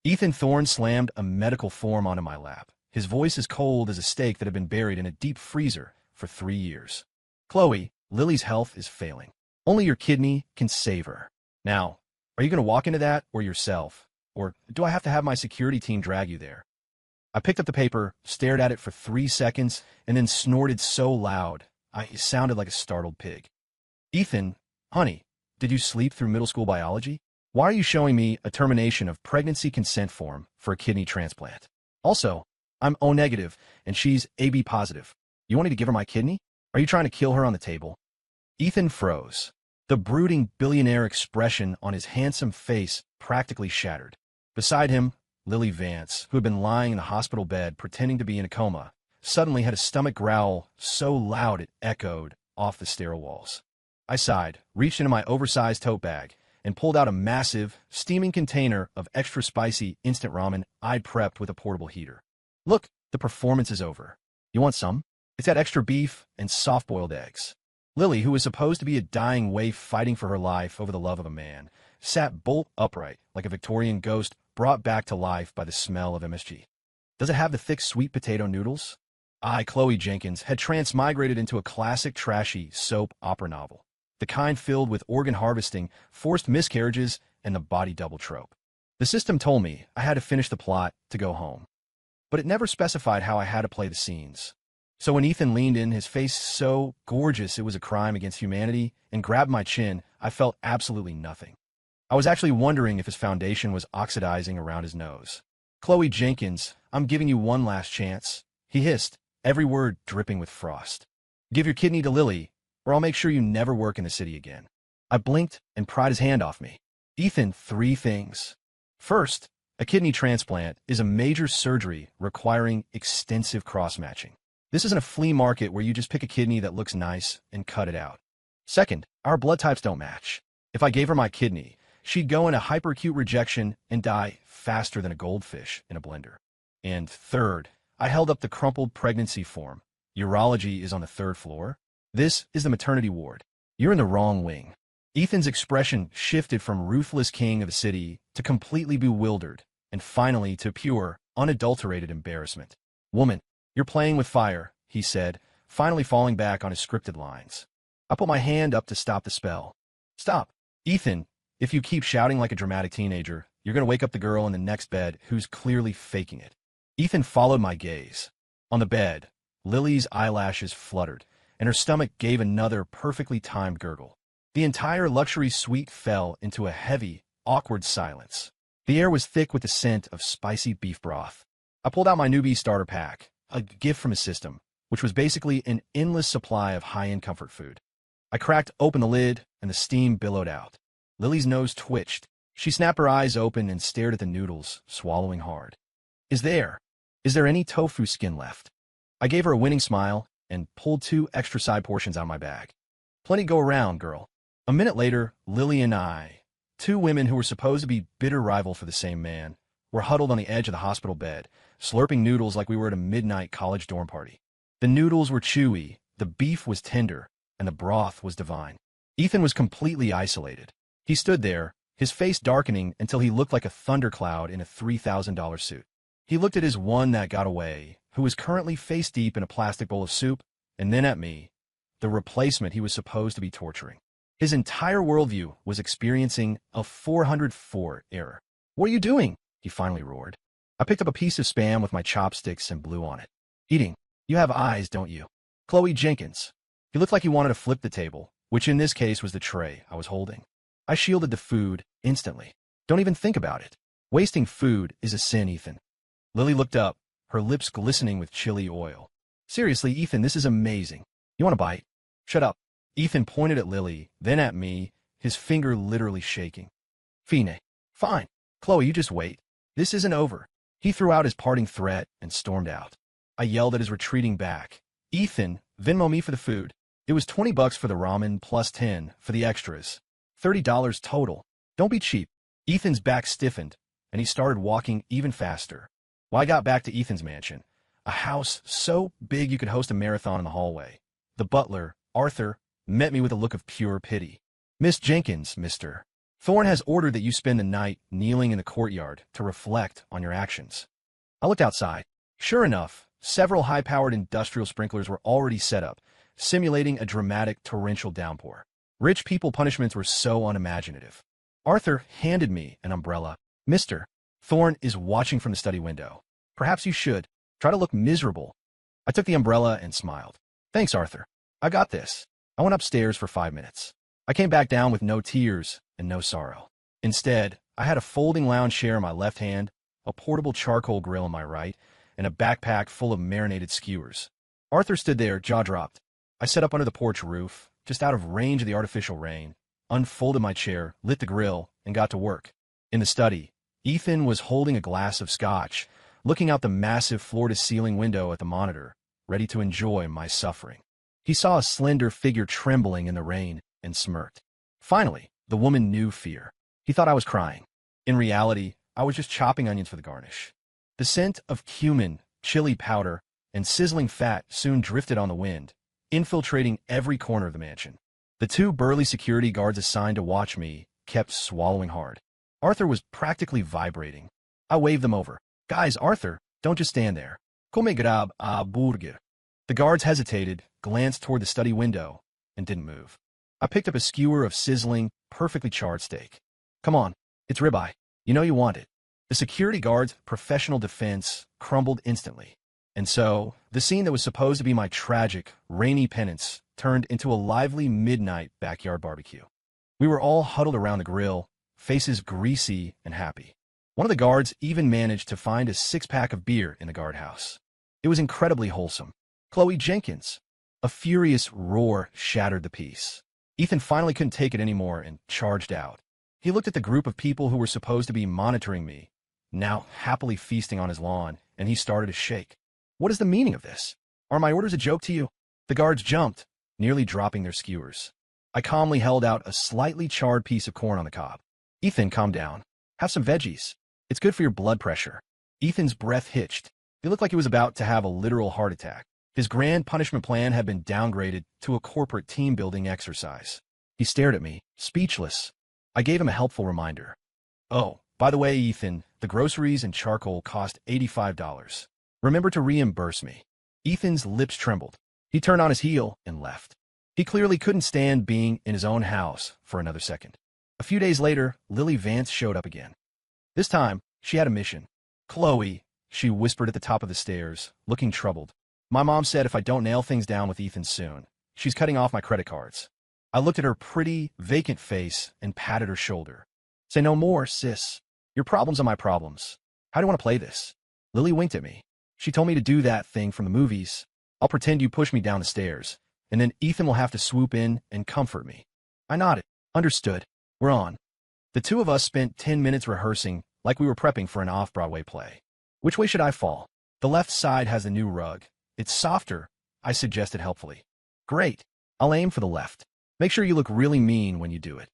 Ethan Thorne slammed a medical form onto my lap, his voice as cold as a steak that had been buried in a deep freezer for 3 years. Chloe, Lily's health is failing. Only your kidney can save her. Now, are you going to walk into that or yourself? Or do I have to have my security team drag you there? I picked up the paper, stared at it for 3 seconds, and then snorted so loud, it sounded like a startled pig. Ethan, honey, did you sleep through middle school biology? Why are you showing me a termination of pregnancy consent form for a kidney transplant? Also, I'm O negative, and she's AB positive. You want me to give her my kidney? Are you trying to kill her on the table? Ethan froze. The brooding billionaire expression on his handsome face practically shattered. Beside him, Lily Vance, who had been lying in the hospital bed pretending to be in a coma, suddenly had a stomach growl so loud it echoed off the stair walls. I sighed, reached into my oversized tote bag, and pulled out a massive, steaming container of extra spicy instant ramen I'd prepped with a portable heater. Look, the performance is over. You want some? It's got extra beef and soft-boiled eggs. Lily, who was supposed to be a dying waif fighting for her life over the love of a man, sat bolt upright like a Victorian ghost brought back to life by the smell of MSG. Does it have the thick sweet potato noodles? Chloe Jenkins, had transmigrated into a classic trashy soap opera novel, the kind filled with organ harvesting, forced miscarriages, and the body double trope. The system told me I had to finish the plot to go home, but it never specified how I had to play the scenes. So when Ethan leaned in, his face so gorgeous it was a crime against humanity, and grabbed my chin, I felt absolutely nothing. I was actually wondering if his foundation was oxidizing around his nose. Chloe Jenkins, I'm giving you one last chance, he hissed, every word dripping with frost. Give your kidney to Lily, or I'll make sure you never work in the city again. I blinked and pried his hand off me. Ethan, 3 things. First, a kidney transplant is a major surgery requiring extensive cross-matching. This isn't a flea market where you just pick a kidney that looks nice and cut it out. Second, our blood types don't match. If I gave her my kidney, she'd go into hyperacute rejection and die faster than a goldfish in a blender. And third, I held up the crumpled pregnancy form. Urology is on the 3rd floor. This is the maternity ward. You're in the wrong wing. Ethan's expression shifted from ruthless king of the city to completely bewildered, and finally to pure, unadulterated embarrassment. Woman, you're playing with fire, he said, finally falling back on his scripted lines. I put my hand up to stop the spell. Stop. Ethan, if you keep shouting like a dramatic teenager, you're going to wake up the girl in the next bed who's clearly faking it. Ethan followed my gaze. On the bed, Lily's eyelashes fluttered, and her stomach gave another perfectly timed gurgle. The entire luxury suite fell into a heavy, awkward silence. The air was thick with the scent of spicy beef broth. I pulled out my newbie starter pack, a gift from his system, which was basically an endless supply of high-end comfort food. I cracked open the lid, and the steam billowed out. Lily's nose twitched. She snapped her eyes open and stared at the noodles, swallowing hard. Is there any tofu skin left? I gave her a winning smile and pulled 2 extra side portions out of my bag. Plenty go around, girl. A minute later, Lily and I, 2 women who were supposed to be bitter rivals for the same man, were huddled on the edge of the hospital bed, slurping noodles like we were at a midnight college dorm party. The noodles were chewy, the beef was tender, and the broth was divine. Ethan was completely isolated. He stood there, his face darkening until he looked like a thundercloud in a $3,000 suit. He looked at his one that got away, who was currently face-deep in a plastic bowl of soup, and then at me, the replacement he was supposed to be torturing. His entire worldview was experiencing a 404 error. What are you doing? He finally roared. I picked up a piece of Spam with my chopsticks and blew on it. Eating. You have eyes, don't you? Chloe Jenkins. He looked like he wanted to flip the table, which in this case was the tray I was holding. I shielded the food instantly. Don't even think about it. Wasting food is a sin, Ethan. Lily looked up, her lips glistening with chili oil. Seriously, Ethan, this is amazing. You want a bite? Shut up. Ethan pointed at Lily, then at me, his finger literally shaking. Fine. Fine. Chloe, you just wait. This isn't over. He threw out his parting threat and stormed out. I yelled at his retreating back. Ethan, Venmo me for the food. It was $20 for the ramen plus 10 for the extras. $30 total. Don't be cheap. Ethan's back stiffened, and he started walking even faster. When I got back to Ethan's mansion, a house so big you could host a marathon in the hallway, the butler, Arthur, met me with a look of pure pity. Miss Jenkins, mister. Thorne has ordered that you spend the night kneeling in the courtyard to reflect on your actions. I looked outside. Sure enough, several high-powered industrial sprinklers were already set up, simulating a dramatic torrential downpour. Rich people punishments were so unimaginative. Arthur handed me an umbrella. Mr. Thorne is watching from the study window. Perhaps you should. Try to look miserable. I took the umbrella and smiled. Thanks, Arthur. I got this. I went upstairs for 5 minutes. I came back down with no tears and no sorrow. Instead, I had a folding lounge chair in my left hand, a portable charcoal grill in my right, and a backpack full of marinated skewers. Arthur stood there, jaw dropped. I sat up under the porch roof, just out of range of the artificial rain, unfolded my chair, lit the grill, and got to work. In the study, Ethan was holding a glass of scotch, looking out the massive floor-to-ceiling window at the monitor, ready to enjoy my suffering. He saw a slender figure trembling in the rain and smirked. Finally, the woman knew fear. He thought I was crying. In reality, I was just chopping onions for the garnish. The scent of cumin, chili powder, and sizzling fat soon drifted on the wind, infiltrating every corner of the mansion. The 2 burly security guards assigned to watch me kept swallowing hard. Arthur was practically vibrating. I waved them over. Guys, Arthur, don't just stand there. Come grab a burger. The guards hesitated, glanced toward the study window, and didn't move. I picked up a skewer of sizzling, perfectly charred steak. Come on, it's ribeye. You know you want it. The security guard's professional defense crumbled instantly. And so, the scene that was supposed to be my tragic, rainy penance turned into a lively midnight backyard barbecue. We were all huddled around the grill, faces greasy and happy. One of the guards even managed to find a 6-pack of beer in the guardhouse. It was incredibly wholesome. Chloe Jenkins. A furious roar shattered the peace. Ethan finally couldn't take it anymore and charged out. He looked at the group of people who were supposed to be monitoring me, now happily feasting on his lawn, and he started to shake. What is the meaning of this? Are my orders a joke to you? The guards jumped, nearly dropping their skewers. I calmly held out a slightly charred piece of corn on the cob. Ethan, calm down. Have some veggies. It's good for your blood pressure. Ethan's breath hitched. He looked like he was about to have a literal heart attack. His grand punishment plan had been downgraded to a corporate team-building exercise. He stared at me, speechless. I gave him a helpful reminder. Oh, by the way, Ethan, the groceries and charcoal cost $85. Remember to reimburse me. Ethan's lips trembled. He turned on his heel and left. He clearly couldn't stand being in his own house for another second. A few days later, Lily Vance showed up again. This time, she had a mission. Chloe, she whispered at the top of the stairs, looking troubled. My mom said if I don't nail things down with Ethan soon, she's cutting off my credit cards. I looked at her pretty, vacant face and patted her shoulder. Say no more, sis. Your problems are my problems. How do you want to play this? Lily winked at me. She told me to do that thing from the movies. I'll pretend you push me down the stairs, and then Ethan will have to swoop in and comfort me. I nodded. Understood. We're on. The 2 of us spent 10 minutes rehearsing like we were prepping for an off-Broadway play. Which way should I fall? The left side has the new rug. It's softer, I suggested helpfully. Great. I'll aim for the left. Make sure you look really mean when you do it.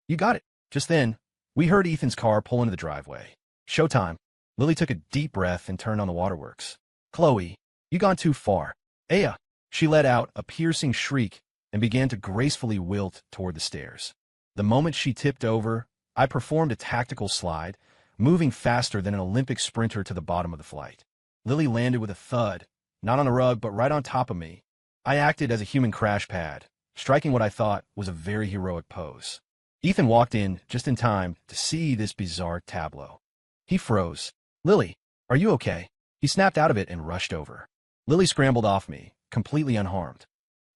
You got it. Just then, we heard Ethan's car pull into the driveway. Showtime. Lily took a deep breath and turned on the waterworks. Chloe, you gone too far. Aya. She let out a piercing shriek and began to gracefully wilt toward the stairs. The moment she tipped over, I performed a tactical slide, moving faster than an Olympic sprinter to the bottom of the flight. Lily landed with a thud, not on the rug, but right on top of me. I acted as a human crash pad, striking what I thought was a very heroic pose. Ethan walked in just in time to see this bizarre tableau. He froze. Lily, are you okay? He snapped out of it and rushed over. Lily scrambled off me, completely unharmed.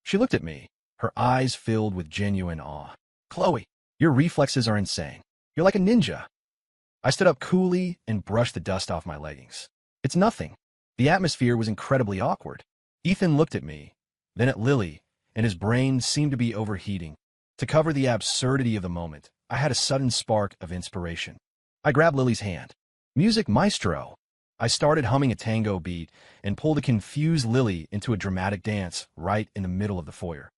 She looked at me, her eyes filled with genuine awe. Chloe, your reflexes are insane. You're like a ninja. I stood up coolly and brushed the dust off my leggings. It's nothing. The atmosphere was incredibly awkward. Ethan looked at me, then at Lily, and his brain seemed to be overheating. To cover the absurdity of the moment, I had a sudden spark of inspiration. I grabbed Lily's hand. Music maestro. I started humming a tango beat and pulled a confused Lily into a dramatic dance right in the middle of the foyer.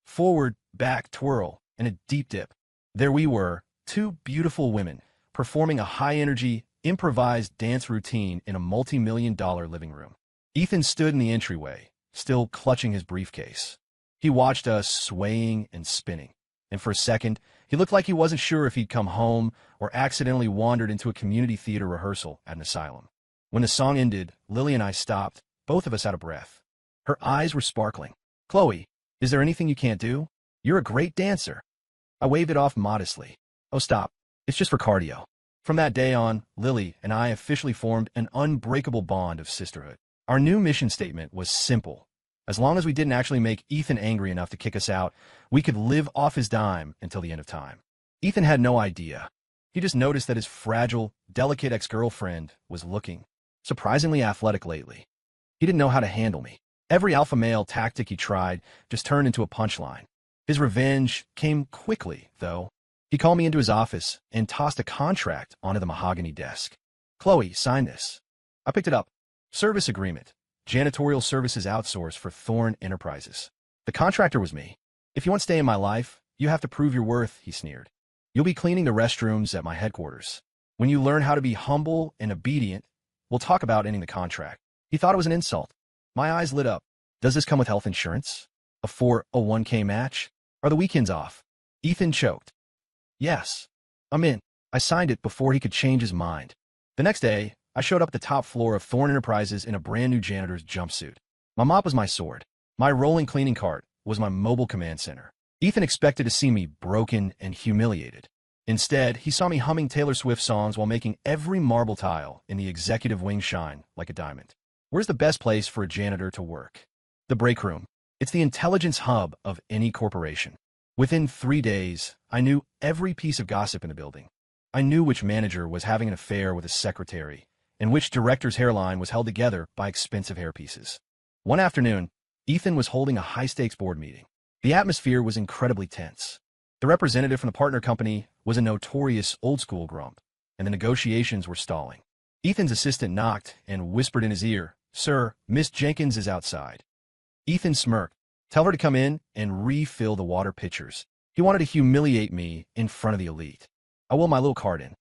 Forward, back, twirl, and a deep dip. There we were, 2 beautiful women, performing a high-energy, improvised dance routine in a multi-million-dollar living room. Ethan stood in the entryway, still clutching his briefcase. He watched us swaying and spinning, and for a second, he looked like he wasn't sure if he'd come home or accidentally wandered into a community theater rehearsal at an asylum. When the song ended, Lily and I stopped, both of us out of breath. Her eyes were sparkling. "Chloe, is there anything you can't do? You're a great dancer." I waved it off modestly. "Oh, stop. It's just for cardio." From that day on, Lily and I officially formed an unbreakable bond of sisterhood. Our new mission statement was simple. As long as we didn't actually make Ethan angry enough to kick us out, we could live off his dime until the end of time. Ethan had no idea. He just noticed that his fragile, delicate ex-girlfriend was looking surprisingly athletic lately. He didn't know how to handle me. Every alpha male tactic he tried just turned into a punchline. His revenge came quickly, though. He called me into his office and tossed a contract onto the mahogany desk. "Chloe, sign this." I picked it up. Service agreement. Janitorial services outsourced for Thorn Enterprises. The contractor was me. "If you want to stay in my life, you have to prove your worth," he sneered. "You'll be cleaning the restrooms at my headquarters. When you learn how to be humble and obedient, we'll talk about ending the contract." He thought it was an insult. My eyes lit up. "Does this come with health insurance? A 401k match? Are the weekends off?" Ethan choked. "Yes, I'm in." I signed it before he could change his mind. The next day, I showed up at the top floor of Thorn Enterprises in a brand new janitor's jumpsuit. My mop was my sword. My rolling cleaning cart was my mobile command center. Ethan expected to see me broken and humiliated. Instead, he saw me humming Taylor Swift songs while making every marble tile in the executive wing shine like a diamond. Where's the best place for a janitor to work? The break room. It's the intelligence hub of any corporation. Within 3 days, I knew every piece of gossip in the building. I knew which manager was having an affair with a secretary, and which director's hairline was held together by expensive hairpieces. One afternoon, Ethan was holding a high-stakes board meeting. The atmosphere was incredibly tense. The representative from the partner company was a notorious old-school grump, and the negotiations were stalling. Ethan's assistant knocked and whispered in his ear, "Sir, Miss Jenkins is outside." Ethan smirked. "Tell her to come in and refill the water pitchers." He wanted to humiliate me in front of the elite. I wheeled my little cart in.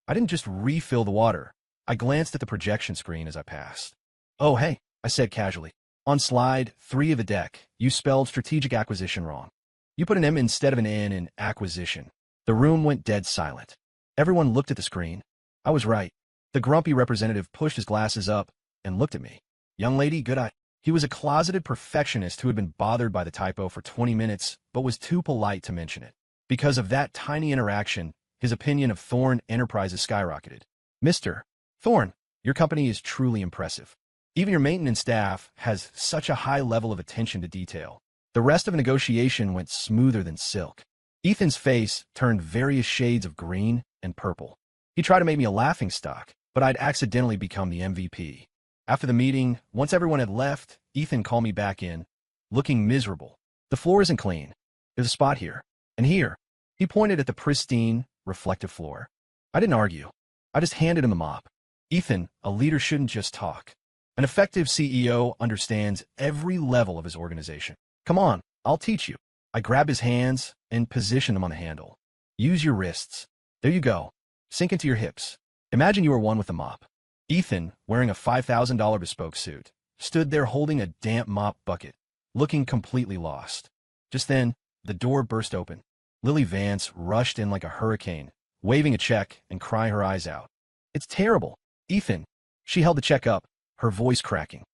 I didn't just refill the water. I glanced at the projection screen as I passed. "Oh, hey," I said casually. "On slide 3 of the deck, you spelled strategic acquisition wrong. You put an M instead of an N in acquisition." The room went dead silent. Everyone looked at the screen. I was right. The grumpy representative pushed his glasses up and looked at me. "Young lady, good eye." He was a closeted perfectionist who had been bothered by the typo for 20 minutes, but was too polite to mention it. Because of that tiny interaction, his opinion of Thorn Enterprises skyrocketed. "Mr. Thorn, your company is truly impressive. Even your maintenance staff has such a high level of attention to detail." The rest of the negotiation went smoother than silk. Ethan's face turned various shades of green and purple. He tried to make me a laughingstock, but I'd accidentally become the MVP. After the meeting, once everyone had left, Ethan called me back in, looking miserable. "The floor isn't clean. There's a spot here. And here." He pointed at the pristine, reflective floor. I didn't argue. I just handed him the mop. "Ethan, a leader shouldn't just talk. An effective CEO understands every level of his organization. Come on, I'll teach you." I grabbed his hands and positioned them on the handle. "Use your wrists. There you go. Sink into your hips. Imagine you are one with the mop." Ethan, wearing a $5,000 bespoke suit, stood there holding a damp mop bucket, looking completely lost. Just then, the door burst open. Lily Vance rushed in like a hurricane, waving a check and crying her eyes out. "It's terrible, Ethan." She held the check up, her voice cracking.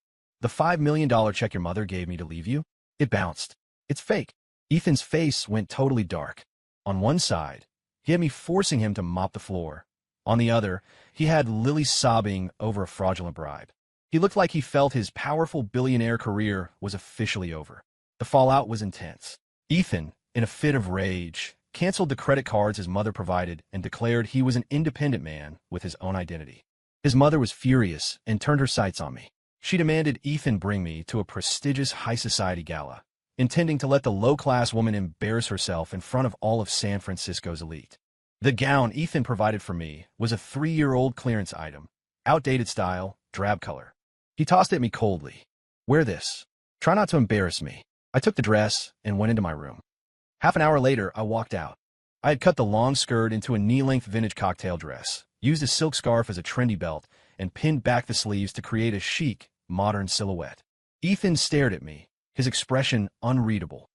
"The $5 million check your mother gave me to leave you? It bounced. It's fake." Ethan's face went totally dark. On one side, he had me forcing him to mop the floor. On the other, he had Lily sobbing over a fraudulent bribe. He looked like he felt his powerful billionaire career was officially over. The fallout was intense. Ethan, in a fit of rage, canceled the credit cards his mother provided and declared he was an independent man with his own identity. His mother was furious and turned her sights on me. She demanded Ethan bring me to a prestigious high society gala, intending to let the low-class woman embarrass herself in front of all of San Francisco's elite. The gown Ethan provided for me was a 3-year-old clearance item, outdated style, drab color. He tossed it at me coldly. "Wear this. Try not to embarrass me." I took the dress and went into my room. Half an hour later, I walked out. I had cut the long skirt into a knee-length vintage cocktail dress, used a silk scarf as a trendy belt, and pinned back the sleeves to create a chic, modern silhouette. Ethan stared at me, his expression unreadable.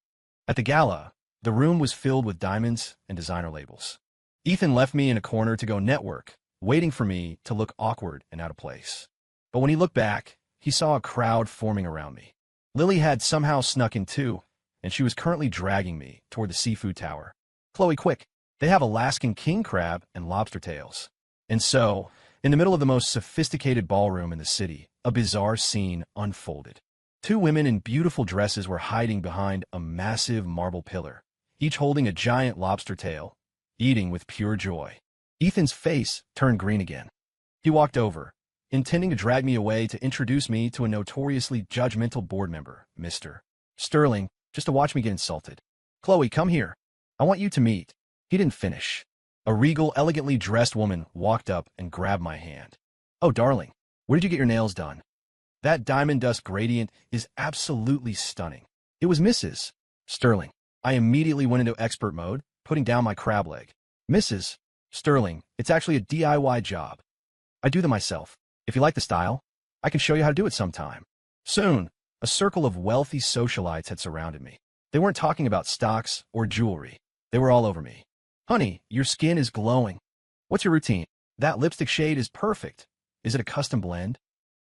At the gala, The room was filled with diamonds and designer labels. Ethan left me in a corner to go network, waiting for me to look awkward and out of place. But when he looked back, he saw a crowd forming around me. Lily had somehow snuck in too, and she was currently dragging me toward the seafood tower. Chloe, quick! They have Alaskan king crab and lobster tails. And so, in the middle of the most sophisticated ballroom in the city, a bizarre scene unfolded. Two women in beautiful dresses were hiding behind a massive marble pillar, each holding a giant lobster tail, eating with pure joy. Ethan's face turned green again. He walked over, intending to drag me away to introduce me to a notoriously judgmental board member, Mr. Sterling, just to watch me get insulted. Chloe, come here. I want you to meet. He didn't finish. A regal, elegantly dressed woman walked up and grabbed my hand. Oh, darling, where did you get your nails done? That diamond dust gradient is absolutely stunning. It was Mrs. Sterling. I immediately went into expert mode, putting down my crab leg. Mrs. Sterling, it's actually a DIY job. I do them myself. If you like the style, I can show you how to do it sometime. Soon, a circle of wealthy socialites had surrounded me. They weren't talking about stocks or jewelry. They were all over me. Honey, your skin is glowing. What's your routine? That lipstick shade is perfect. Is it a custom blend?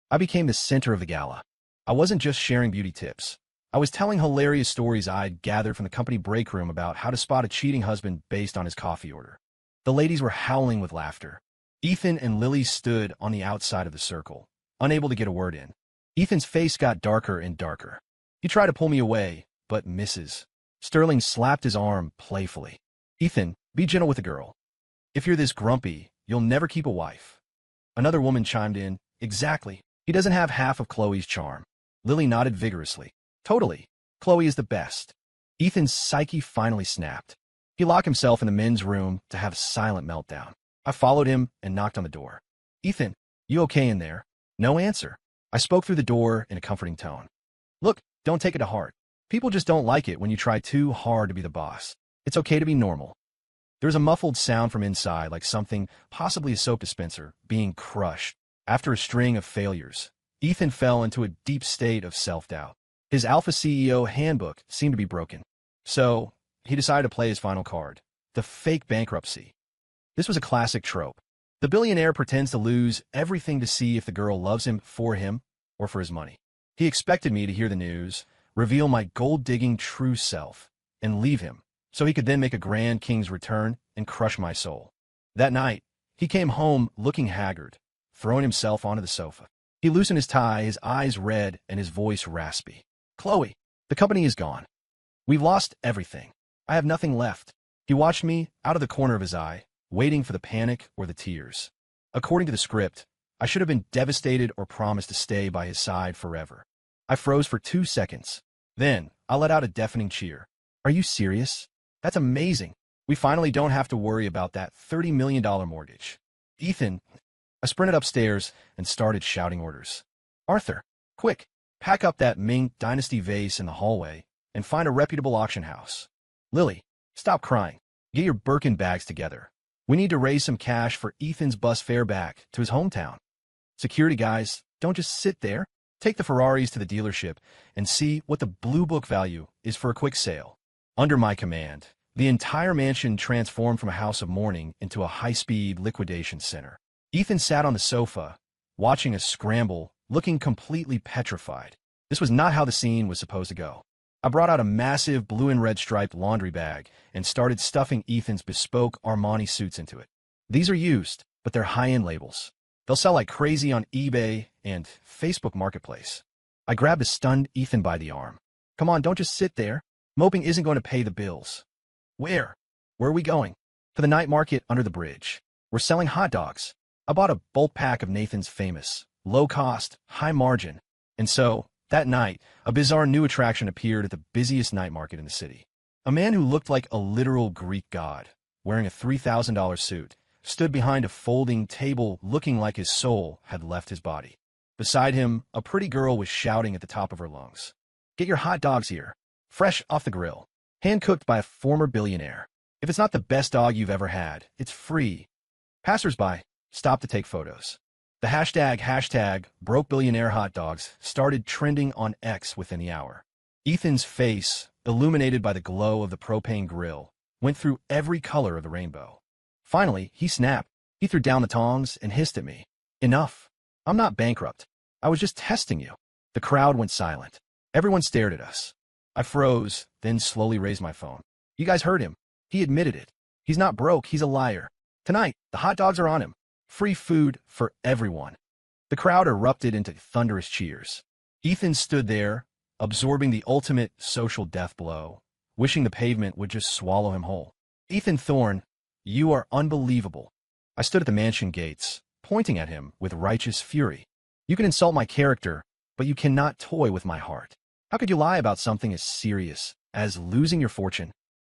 I became the center of the gala. I wasn't just sharing beauty tips. I was telling hilarious stories I'd gathered from the company break room about how to spot a cheating husband based on his coffee order. The ladies were howling with laughter. Ethan and Lily stood on the outside of the circle, unable to get a word in. Ethan's face got darker and darker. He tried to pull me away, but Mrs. Sterling slapped his arm playfully. Ethan, be gentle with the girl. If you're this grumpy, you'll never keep a wife. Another woman chimed in, exactly. He doesn't have half of Chloe's charm. Lily nodded vigorously. Totally. Chloe is the best. Ethan's psyche finally snapped. He locked himself in the men's room to have a silent meltdown. I followed him and knocked on the door. Ethan, you okay in there? No answer. I spoke through the door in a comforting tone. Look, don't take it to heart. People just don't like it when you try too hard to be the boss. It's okay to be normal. There was a muffled sound from inside, like something, possibly a soap dispenser, being crushed. After a string of failures, Ethan fell into a deep state of self-doubt. His Alpha CEO handbook seemed to be broken. So, he decided to play his final card, the fake bankruptcy. This was a classic trope. The billionaire pretends to lose everything to see if the girl loves him, or for his money. He expected me to hear the news, reveal my gold-digging true self, and leave him, so he could then make a grand king's return and crush my soul. That night, he came home looking haggard, throwing himself onto the sofa. He loosened his tie, his eyes red, and his voice raspy. Chloe, the company is gone. We've lost everything. I have nothing left. He watched me out of the corner of his eye, waiting for the panic or the tears. According to the script, I should have been devastated or promised to stay by his side forever. I froze for 2 seconds. Then, I let out a deafening cheer. Are you serious? That's amazing. We finally don't have to worry about that $30 million mortgage. Ethan, I sprinted upstairs and started shouting orders. Arthur, quick, pack up that Ming Dynasty vase in the hallway and find a reputable auction house. Lily, stop crying. Get your Birkin bags together. We need to raise some cash for Ethan's bus fare back to his hometown. Security guys, don't just sit there. Take the Ferraris to the dealership and see what the Blue Book value is for a quick sale. Under my command, the entire mansion transformed from a house of mourning into a high-speed liquidation center. Ethan sat on the sofa, watching us scramble, looking completely petrified. This was not how the scene was supposed to go. I brought out a massive blue and red striped laundry bag and started stuffing Ethan's bespoke Armani suits into it. These are used, but they're high-end labels. They'll sell like crazy on eBay and Facebook Marketplace. I grabbed a stunned Ethan by the arm. Come on, don't just sit there. Moping isn't going to pay the bills. Where? Where are we going? To the night market under the bridge. We're selling hot dogs. I bought a bulk pack of Nathan's famous, low-cost, high-margin. And so, that night, a bizarre new attraction appeared at the busiest night market in the city. A man who looked like a literal Greek god, wearing a $3,000 suit, stood behind a folding table looking like his soul had left his body. Beside him, a pretty girl was shouting at the top of her lungs. Get your hot dogs here, fresh off the grill, hand-cooked by a former billionaire. If it's not the best dog you've ever had, it's free. Passers-by stopped to take photos. The hashtag #BrokeBillionaireHotDogs started trending on X within the hour. Ethan's face, illuminated by the glow of the propane grill, went through every color of the rainbow. Finally, he snapped. He threw down the tongs and hissed at me. Enough. I'm not bankrupt. I was just testing you. The crowd went silent. Everyone stared at us. I froze, then slowly raised my phone. You guys heard him. He admitted it. He's not broke, he's a liar. Tonight, the hot dogs are on him. Free food for everyone. The crowd erupted into thunderous cheers. Ethan stood there, absorbing the ultimate social death blow, wishing the pavement would just swallow him whole. Ethan Thorne, you are unbelievable. I stood at the mansion gates, pointing at him with righteous fury. You can insult my character, but you cannot toy with my heart. How could you lie about something as serious as losing your fortune?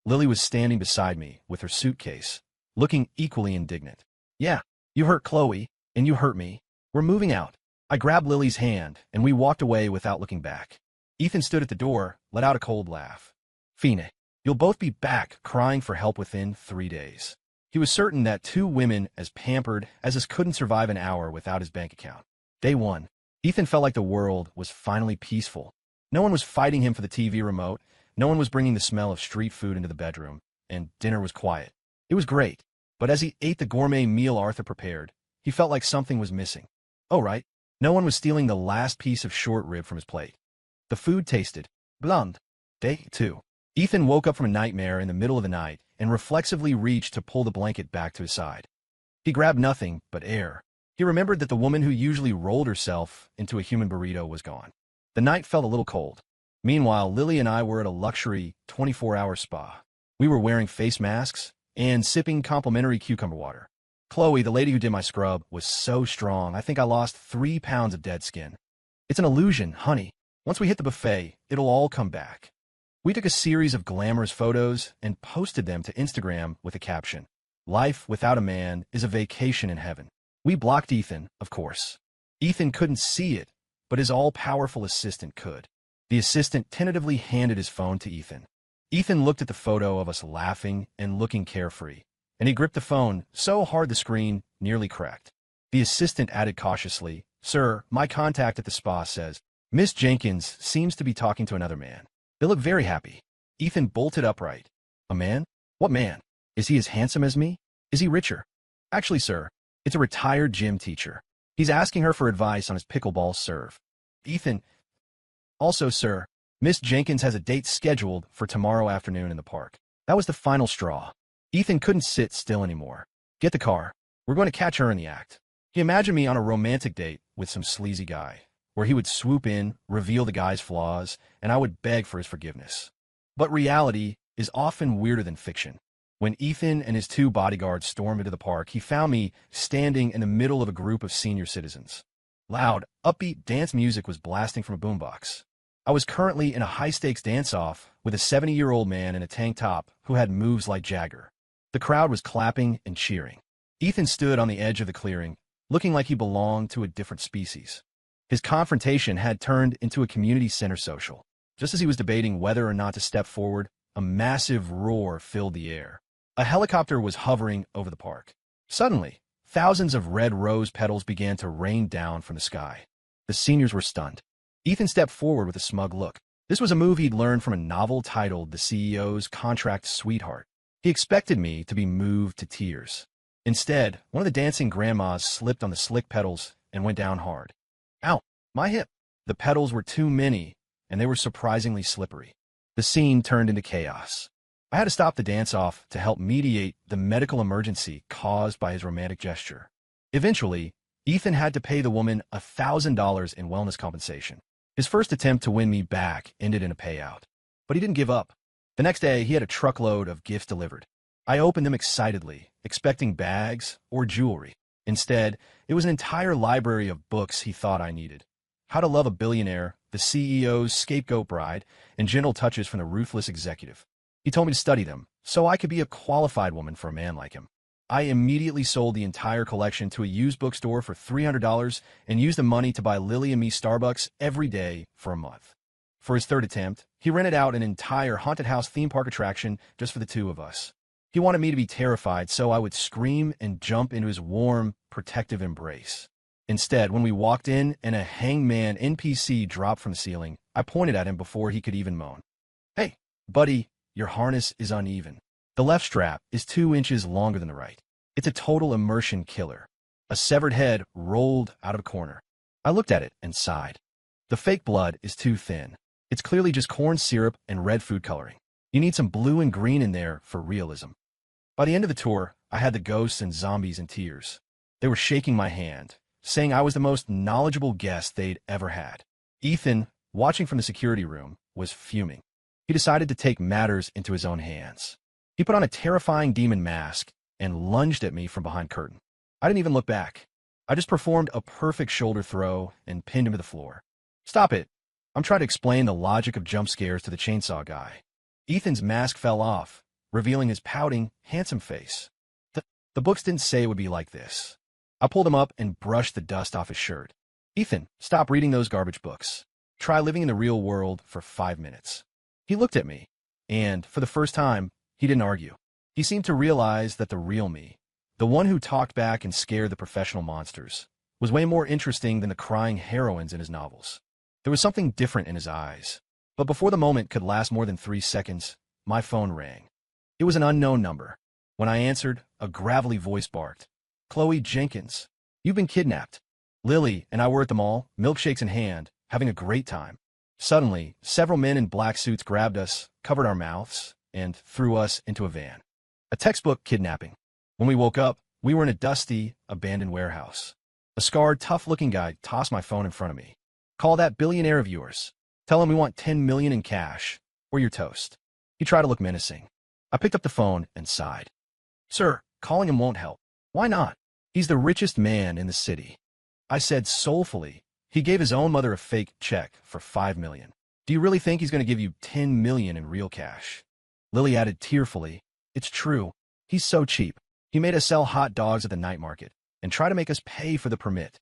Lily was standing beside me with her suitcase, looking equally indignant. Yeah, you hurt Chloe, and you hurt me. We're moving out. I grabbed Lily's hand, and we walked away without looking back. Ethan stood at the door, let out a cold laugh. Fine, you'll both be back crying for help within 3 days. He was certain that 2 women as pampered as us couldn't survive an hour without his bank account. Day 1. Ethan felt like the world was finally peaceful. No one was fighting him for the TV remote, no one was bringing the smell of street food into the bedroom, and dinner was quiet. It was great, but as he ate the gourmet meal Arthur prepared, he felt like something was missing. Oh right, no one was stealing the last piece of short rib from his plate. The food tasted bland. Day 2. Ethan woke up from a nightmare in the middle of the night and reflexively reached to pull the blanket back to his side. He grabbed nothing but air. He remembered that the woman who usually rolled herself into a human burrito was gone. The night felt a little cold. Meanwhile, Lily and I were at a luxury 24-hour spa. We were wearing face masks and sipping complimentary cucumber water. Chloe, the lady who did my scrub, was so strong I think I lost 3 pounds of dead skin. It's an illusion, honey. Once we hit the buffet, it'll all come back. We took a series of glamorous photos and posted them to Instagram with a caption. Life without a man is a vacation in heaven. We blocked Ethan, of course. Ethan couldn't see it, but his all-powerful assistant could. The assistant tentatively handed his phone to Ethan. Ethan looked at the photo of us laughing and looking carefree, and he gripped the phone so hard the screen nearly cracked. The assistant added cautiously, Sir, my contact at the spa says, Miss Jenkins seems to be talking to another man. They look very happy. Ethan bolted upright. A man? What man? Is he as handsome as me? Is he richer? Actually, sir, it's a retired gym teacher. He's asking her for advice on his pickleball serve. Ethan, also, sir, Miss Jenkins has a date scheduled for tomorrow afternoon in the park. That was the final straw. Ethan couldn't sit still anymore. Get the car. We're going to catch her in the act. He imagined me on a romantic date with some sleazy guy, where he would swoop in, reveal the guy's flaws, and I would beg for his forgiveness. But reality is often weirder than fiction. When Ethan and his 2 bodyguards stormed into the park, he found me standing in the middle of a group of senior citizens. Loud, upbeat dance music was blasting from a boombox. I was currently in a high-stakes dance-off with a 70-year-old man in a tank top who had moves like Jagger. The crowd was clapping and cheering. Ethan stood on the edge of the clearing, looking like he belonged to a different species. His confrontation had turned into a community center social. Just as he was debating whether or not to step forward, a massive roar filled the air. A helicopter was hovering over the park. Suddenly, thousands of red rose petals began to rain down from the sky. The seniors were stunned. Ethan stepped forward with a smug look. This was a move he'd learned from a novel titled The CEO's Contract Sweetheart. He expected me to be moved to tears. Instead, one of the dancing grandmas slipped on the slick petals and went down hard. Ow, my hip. The petals were too many, and they were surprisingly slippery. The scene turned into chaos. I had to stop the dance-off to help mediate the medical emergency caused by his romantic gesture. Eventually, Ethan had to pay the woman $1,000 in wellness compensation. His first attempt to win me back ended in a payout. But he didn't give up. The next day, he had a truckload of gifts delivered. I opened them excitedly, expecting bags or jewelry. Instead, it was an entire library of books he thought I needed. How to Love a Billionaire, The CEO's Scapegoat Bride, and Gentle Touches from the Ruthless Executive. He told me to study them, so I could be a qualified woman for a man like him. I immediately sold the entire collection to a used bookstore for $300 and used the money to buy Lily and me Starbucks every day for a month. For his 3rd attempt, he rented out an entire haunted house theme park attraction just for the 2 of us. He wanted me to be terrified, so I would scream and jump into his warm, protective embrace. Instead, when we walked in and a hangman NPC dropped from the ceiling, I pointed at him before he could even moan. Hey, buddy, your harness is uneven. The left strap is 2 inches longer than the right. It's a total immersion killer. A severed head rolled out of a corner. I looked at it and sighed. The fake blood is too thin. It's clearly just corn syrup and red food coloring. You need some blue and green in there for realism. By the end of the tour, I had the ghosts and zombies in tears. They were shaking my hand, saying I was the most knowledgeable guest they'd ever had. Ethan, watching from the security room, was fuming. He decided to take matters into his own hands. He put on a terrifying demon mask and lunged at me from behind curtain. I didn't even look back. I just performed a perfect shoulder throw and pinned him to the floor. Stop it. I'm trying to explain the logic of jump scares to the chainsaw guy. Ethan's mask fell off, revealing his pouting, handsome face. The books didn't say it would be like this. I pulled him up and brushed the dust off his shirt. Ethan, stop reading those garbage books. Try living in the real world for 5 minutes. He looked at me, and, for the first time, he didn't argue. He seemed to realize that the real me, the one who talked back and scared the professional monsters, was way more interesting than the crying heroines in his novels. There was something different in his eyes. But before the moment could last more than 3 seconds, my phone rang. It was an unknown number. When I answered, a gravelly voice barked. Chloe Jenkins, you've been kidnapped. Lily and I were at the mall, milkshakes in hand, having a great time. Suddenly, several men in black suits grabbed us, covered our mouths, and threw us into a van. A textbook kidnapping. When we woke up, we were in a dusty, abandoned warehouse. A scarred, tough-looking guy tossed my phone in front of me. Call that billionaire of yours. Tell him we want $10 million in cash, or your toast. He tried to look menacing. I picked up the phone and sighed. Sir, calling him won't help. Why not? He's the richest man in the city. I said soulfully. He gave his own mother a fake check for $5 million. Do you really think he's going to give you $10 million in real cash? Lily added tearfully, it's true. He's so cheap. He made us sell hot dogs at the night market and try to make us pay for the permit.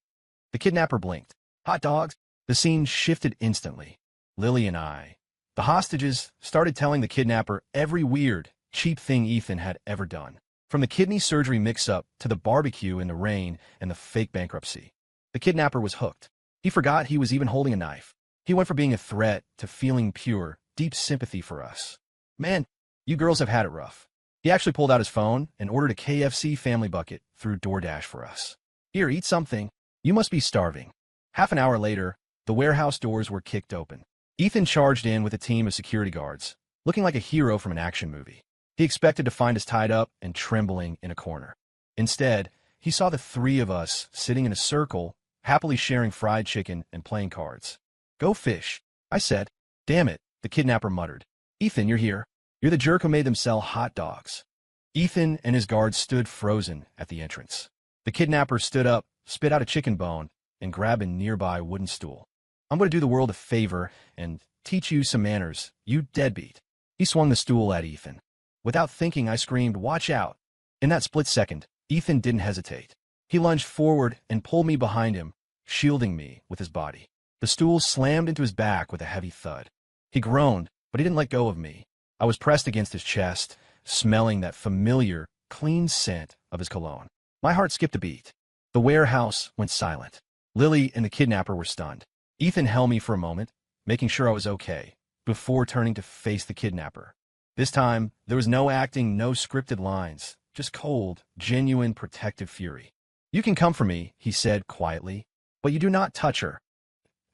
The kidnapper blinked. Hot dogs? The scene shifted instantly. Lily and I, the hostages, started telling the kidnapper every weird, cheap thing Ethan had ever done. From the kidney surgery mix-up to the barbecue in the rain and the fake bankruptcy. The kidnapper was hooked. He forgot he was even holding a knife. He went from being a threat to feeling pure, deep sympathy for us. Man, you girls have had it rough. He actually pulled out his phone and ordered a KFC family bucket through DoorDash for us. Here, eat something. You must be starving. Half an hour later, the warehouse doors were kicked open. Ethan charged in with a team of security guards, looking like a hero from an action movie. He expected to find us tied up and trembling in a corner. Instead, he saw the 3 of us sitting in a circle, happily sharing fried chicken and playing cards. Go fish, I said. Damn it, the kidnapper muttered. Ethan, you're here. You're the jerk who made them sell hot dogs. Ethan and his guards stood frozen at the entrance. The kidnapper stood up, spit out a chicken bone, and grabbed a nearby wooden stool. I'm going to do the world a favor and teach you some manners, you deadbeat. He swung the stool at Ethan. Without thinking, I screamed, watch out. In that split second, Ethan didn't hesitate. He lunged forward and pulled me behind him, shielding me with his body. The stool slammed into his back with a heavy thud. He groaned, but he didn't let go of me. I was pressed against his chest, smelling that familiar, clean scent of his cologne. My heart skipped a beat. The warehouse went silent. Lily and the kidnapper were stunned. Ethan held me for a moment, making sure I was okay, before turning to face the kidnapper. This time, there was no acting, no scripted lines, just cold, genuine protective fury. You can come for me, he said quietly, but you do not touch her.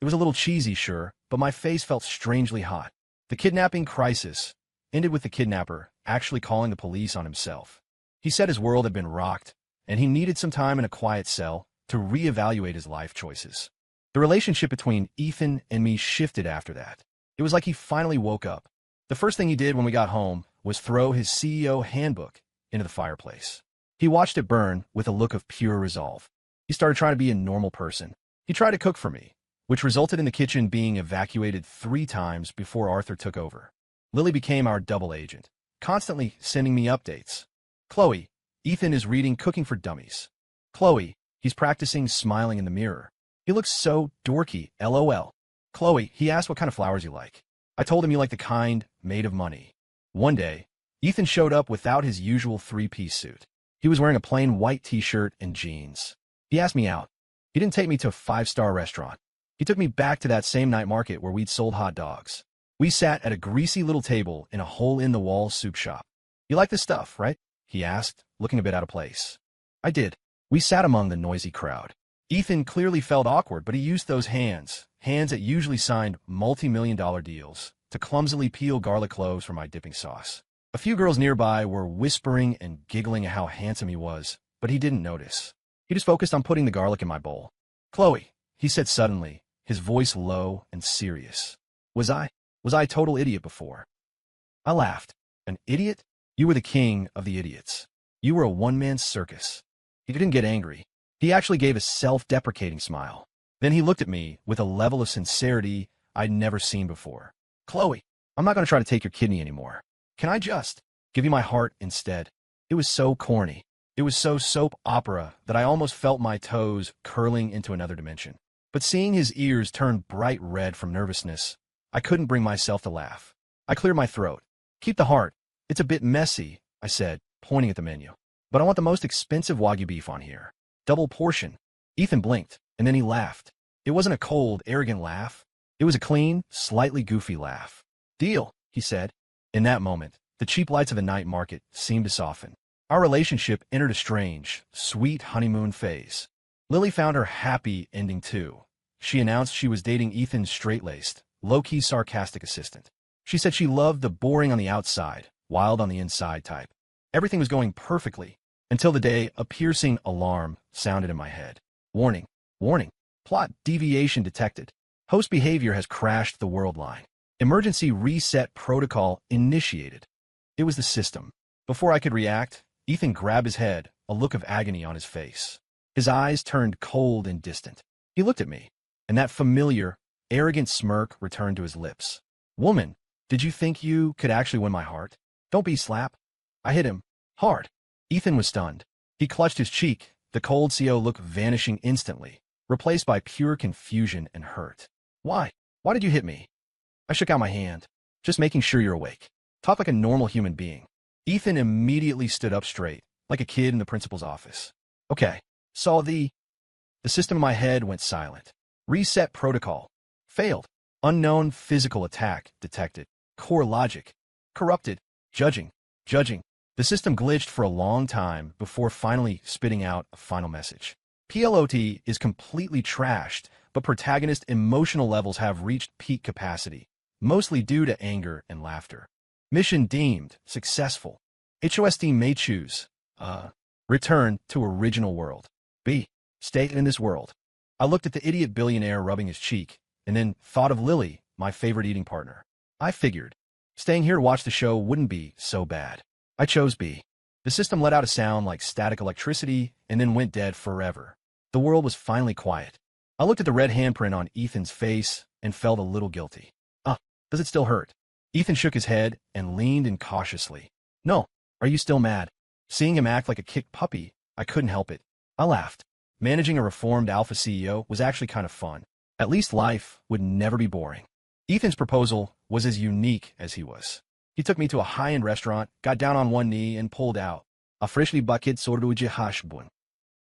It was a little cheesy, sure, but my face felt strangely hot. The kidnapping crisis ended with the kidnapper actually calling the police on himself. He said his world had been rocked, and he needed some time in a quiet cell to reevaluate his life choices. The relationship between Ethan and me shifted after that. It was like he finally woke up. The first thing he did when we got home was throw his CEO handbook into the fireplace. He watched it burn with a look of pure resolve. He started trying to be a normal person. He tried to cook for me, which resulted in the kitchen being evacuated 3 times before Arthur took over. Lily became our double agent, constantly sending me updates. Chloe, Ethan is reading Cooking for Dummies. Chloe, he's practicing smiling in the mirror. He looks so dorky, LOL. Chloe, he asked what kind of flowers you like. I told him you like the kind made of money. One day, Ethan showed up without his usual 3-piece suit. He was wearing a plain white t-shirt and jeans. He asked me out. He didn't take me to a 5-star restaurant. He took me back to that same night market where we'd sold hot dogs. We sat at a greasy little table in a hole-in-the-wall soup shop. You like this stuff, right? He asked, looking a bit out of place. I did. We sat among the noisy crowd. Ethan clearly felt awkward, but he used those hands that usually signed multi-million-dollar deals, to clumsily peel garlic cloves from my dipping sauce. A few girls nearby were whispering and giggling at how handsome he was, but he didn't notice. He just focused on putting the garlic in my bowl. Chloe, he said suddenly, his voice low and serious. Was I a total idiot before? I laughed. An idiot? You were the king of the idiots. You were a one-man circus. He didn't get angry. He actually gave a self-deprecating smile. Then he looked at me with a level of sincerity I'd never seen before. Chloe, I'm not going to try to take your kidney anymore. Can I just give you my heart instead? It was so corny. It was so soap opera that I almost felt my toes curling into another dimension. But seeing his ears turn bright red from nervousness, I couldn't bring myself to laugh. I cleared my throat. Keep the heart. It's a bit messy, I said, pointing at the menu. But I want the most expensive Wagyu beef on here. Double portion. Ethan blinked, and then he laughed. It wasn't a cold, arrogant laugh. It was a clean, slightly goofy laugh. Deal, he said. In that moment, the cheap lights of the night market seemed to soften. Our relationship entered a strange, sweet honeymoon phase. Lily found her happy ending too. She announced she was dating Ethan's straight-laced, low-key sarcastic assistant. She said she loved the boring on the outside, wild on the inside type. Everything was going perfectly, until the day a piercing alarm sounded in my head. Warning, warning, plot deviation detected. Host behavior has crashed the world line. Emergency reset protocol initiated. It was the system. Before I could react, Ethan grabbed his head, a look of agony on his face. His eyes turned cold and distant. He looked at me, and that familiar, arrogant smirk returned to his lips. Woman, did you think you could actually win my heart? Don't be slap. I hit him. Hard. Ethan was stunned. He clutched his cheek, the cold CO look vanishing instantly, replaced by pure confusion and hurt. Why? Why did you hit me? I shook out my hand. Just making sure you're awake. Talk like a normal human being. Ethan immediately stood up straight, like a kid in the principal's office. Okay. Saw the system in my head went silent. Reset protocol. Failed. Unknown physical attack detected. Core logic. Corrupted. Judging. The system glitched for a long time before finally spitting out a final message. PLOT is completely trashed, but protagonist emotional levels have reached peak capacity, mostly due to anger and laughter. Mission deemed successful. HOSD may choose, return to original world. B. Stay in this world. I looked at the idiot billionaire rubbing his cheek, and then thought of Lily, my favorite eating partner. I figured, staying here to watch the show wouldn't be so bad. I chose B. The system let out a sound like static electricity and then went dead forever. The world was finally quiet. I looked at the red handprint on Ethan's face and felt a little guilty. Does it still hurt? Ethan shook his head and leaned in cautiously. No. Are you still mad? Seeing him act like a kicked puppy, I couldn't help it. I laughed. Managing a reformed alpha CEO was actually kind of fun. At least life would never be boring. Ethan's proposal was as unique as he was. He took me to a high-end restaurant, got down on one knee, and pulled out a freshly bucket sorduji hashbun.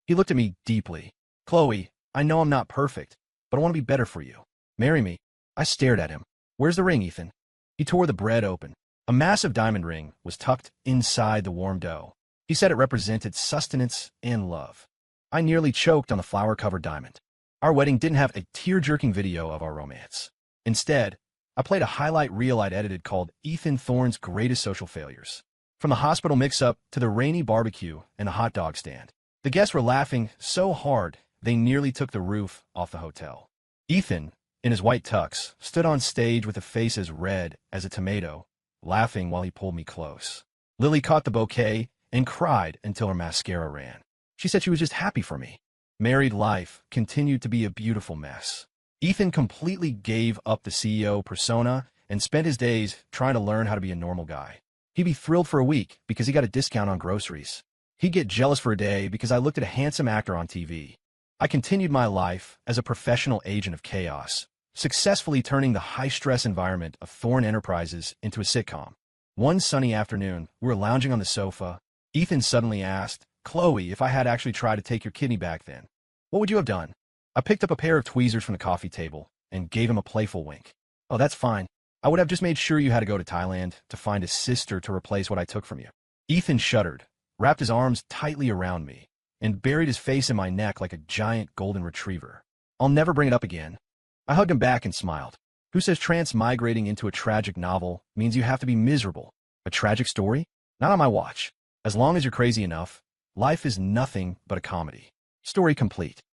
He looked at me deeply. Chloe, I know I'm not perfect, but I want to be better for you. Marry me. I stared at him. Where's the ring, Ethan? He tore the bread open. A massive diamond ring was tucked inside the warm dough. He said it represented sustenance and love. I nearly choked on the flower-covered diamond. Our wedding didn't have a tear-jerking video of our romance. Instead, I played a highlight reel I'd edited called Ethan Thorne's Greatest Social Failures. From the hospital mix-up to the rainy barbecue and the hot dog stand. The guests were laughing so hard they nearly took the roof off the hotel. Ethan, in his white tux, stood on stage with a face as red as a tomato, laughing while he pulled me close. Lily caught the bouquet and cried until her mascara ran. She said she was just happy for me. Married life continued to be a beautiful mess. Ethan completely gave up the CEO persona and spent his days trying to learn how to be a normal guy. He'd be thrilled for a week because he got a discount on groceries. He'd get jealous for a day because I looked at a handsome actor on TV. I continued my life as a professional agent of chaos, successfully turning the high-stress environment of Thorne Enterprises into a sitcom. One sunny afternoon, we were lounging on the sofa. Ethan suddenly asked, Chloe, if I had actually tried to take your kidney back then, what would you have done? I picked up a pair of tweezers from the coffee table and gave him a playful wink. Oh, that's fine. I would have just made sure you had to go to Thailand to find a sister to replace what I took from you. Ethan shuddered, wrapped his arms tightly around me, and buried his face in my neck like a giant golden retriever. I'll never bring it up again. I hugged him back and smiled. Who says transmigrating into a tragic novel means you have to be miserable? A tragic story? Not on my watch. As long as you're crazy enough, life is nothing but a comedy. Story complete.